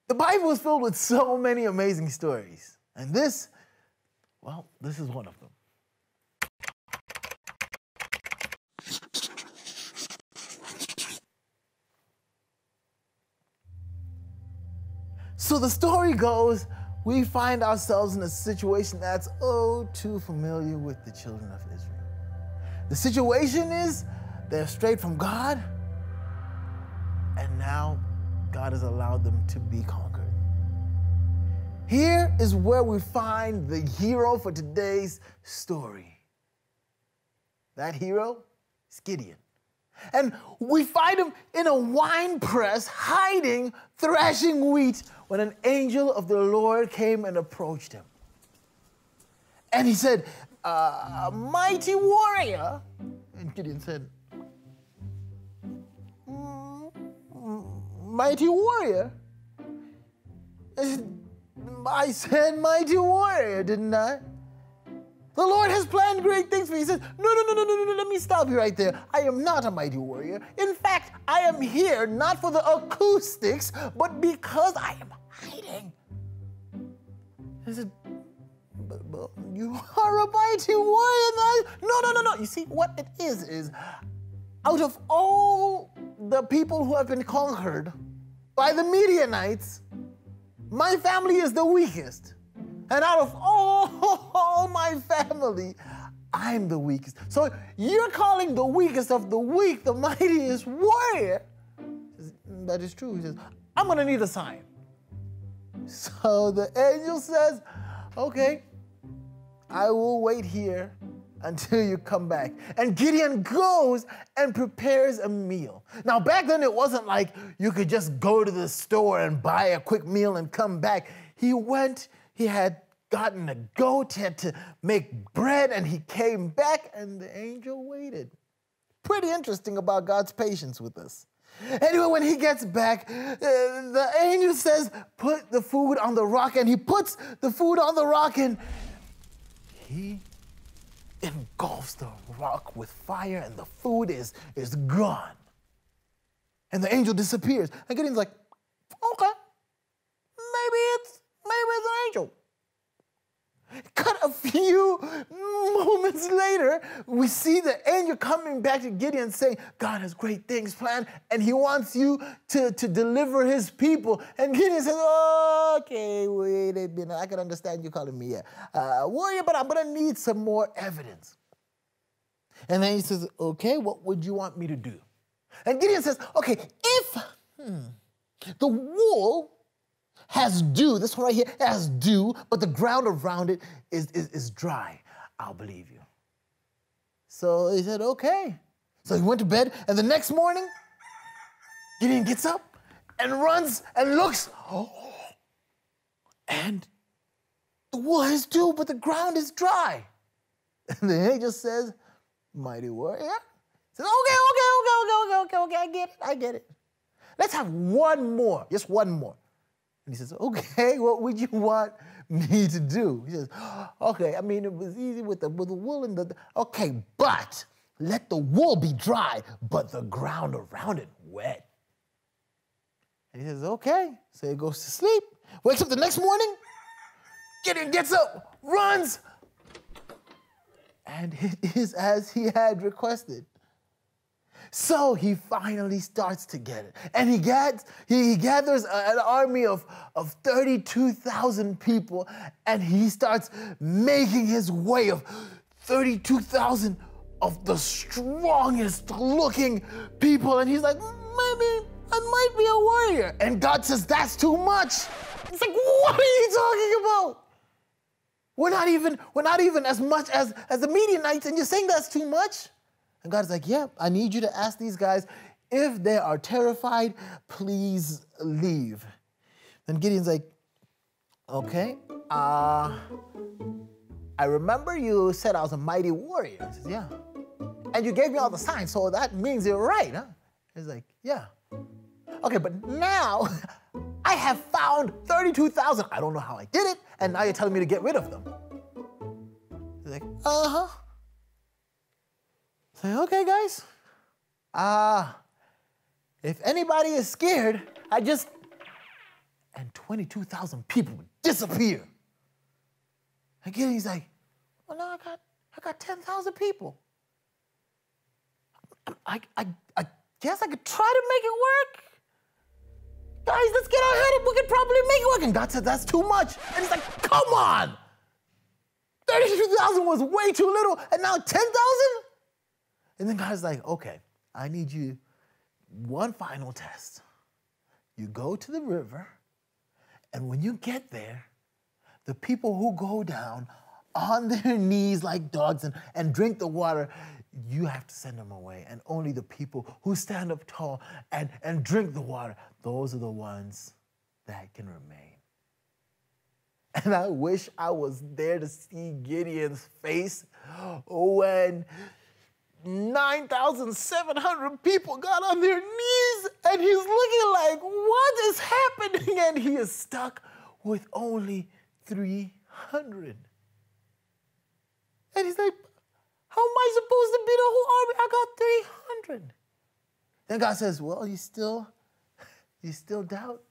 The Bible is filled with so many amazing stories. And this is one of them. So the story goes, we find ourselves in a situation that's too familiar with the children of Israel. The situation is they're straight from God, and now God has allowed them to be conquered. Here is where we find the hero for today's story. That hero is Gideon. And we find him in a wine press, hiding, thrashing wheat, when an angel of the Lord came and approached him. And he said, mighty warrior. And Gideon said, mighty warrior? I said mighty warrior, didn't I? The Lord has planned great things for you. He says, no, let me stop you right there. I am not a mighty warrior. In fact, I am here not for the acoustics, but because I am hiding. He said, but you are a mighty warrior. No. You see, what it is out of all the people who have been conquered by the Midianites, my family is the weakest. And out of all my family, I'm the weakest. So you're calling the weakest of the weak the mightiest warrior. Says, that is true. He says, I'm going to need a sign. So the angel says, okay, I will wait here until you come back. And Gideon goes and prepares a meal. Now, back then, it wasn't like you could just go to the store and buy a quick meal and come back. He went, he had gotten a goat, he had to make bread, and he came back, and the angel waited. Pretty interesting about God's patience with us. Anyway, when he gets back, the angel says, put the food on the rock, and he puts the food on the rock, and he engulfs the rock with fire, and the food is gone. And the angel disappears. And Gideon's like, okay, maybe it's an angel. Cut a few moments later, we see the angel coming back to Gideon saying, God has great things planned, and he wants you to deliver his people. And Gideon says, okay, wait a minute. I can understand you calling me a warrior, but I'm going to need some more evidence. And then he says, okay, what would you want me to do? And Gideon says, okay, if the wool has dew, this one right here has dew, but the ground around it is dry, I'll believe you. So he said, okay. So he went to bed, and the next morning, Gideon gets up and runs and looks, and the wool has dew, but the ground is dry. And the angel says, mighty warrior. He says, okay, I get it. Let's have one more, just one more. And he says, okay, what would you want me to do? He says, okay, I mean, it was easy with the wool and okay, but let the wool be dry, but the ground around it wet. And he says, okay. So he goes to sleep, wakes up the next morning, Gideon gets up, runs, and it is as he had requested. So he finally starts to get it. And he gathers an army of 32,000 people, and he starts making his way of 32,000 of the strongest looking people. And he's like, maybe I might be a warrior. And God says, that's too much. It's like, what are you talking about? We're not even as much as the Midianites, and you're saying that's too much? And God's like, yeah, I need you to ask these guys, if they are terrified, please leave. Then Gideon's like, okay, I remember you said I was a mighty warrior. He says, yeah. And you gave me all the signs, so that means you're right, huh? He's like, yeah. Okay, but now I have found 32,000. I don't know how I did it, and now you're telling me to get rid of them. He's like, uh-huh. Say, okay, guys. If anybody is scared, I just and 22,000 people would disappear. And Gideon's like, well, now I got 10,000 people. I guess I could try to make it work. Guys, let's get our head up. We could probably make it work. And God said, that's too much. And he's like, come on. 32,000 was way too little, and now 10,000? And then God's like, okay, I need you one final test. You go to the river, and when you get there, the people who go down on their knees like dogs and drink the water, you have to send them away. And only the people who stand up tall and drink the water, those are the ones that can remain. And I wish I was there to see Gideon's face when 9,700 people got on their knees and he's looking like, what is happening? And he is stuck with only 300. And he's like, how am I supposed to beat the whole army? I got 300. Then God says, well, you still doubt?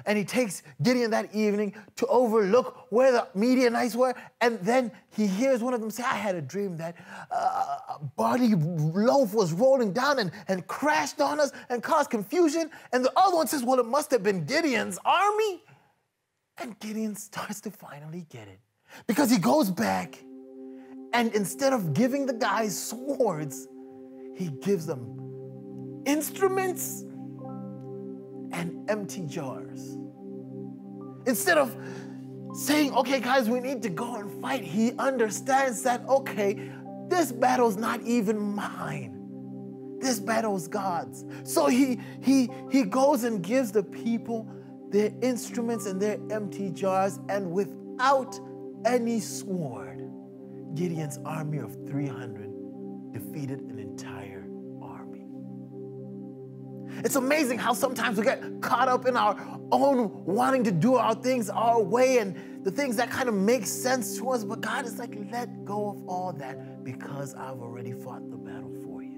And he takes Gideon that evening to overlook where the Midianites were. And then he hears one of them say, I had a dream that a barley loaf was rolling down and crashed on us and caused confusion. And the other one says, well, it must have been Gideon's army. And Gideon starts to finally get it. Because he goes back and instead of giving the guys swords, he gives them instruments and empty jars. Instead of saying, okay, guys, we need to go and fight, he understands that, okay, this battle's not even mine. This battle's God's. So he goes and gives the people their instruments and their empty jars, and without any sword, Gideon's army of 300 defeated an entire army. It's amazing how sometimes we get caught up in our own wanting to do our things our way and the things that kind of make sense to us, but God is like, let go of all that because I've already fought the battle for you.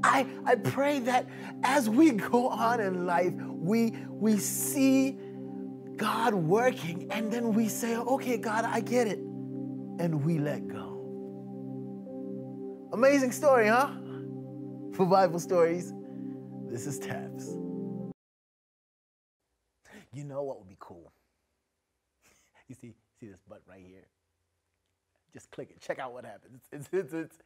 I pray that as we go on in life, we see God working and then we say, okay, God, I get it. And we let go. Amazing story, huh? For Bible Stories, this is Taps. You know what would be cool? You see this button right here? Just click it. Check out what happens.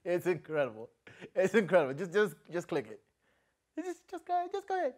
It's incredible. It's incredible. Just click it. Just go ahead.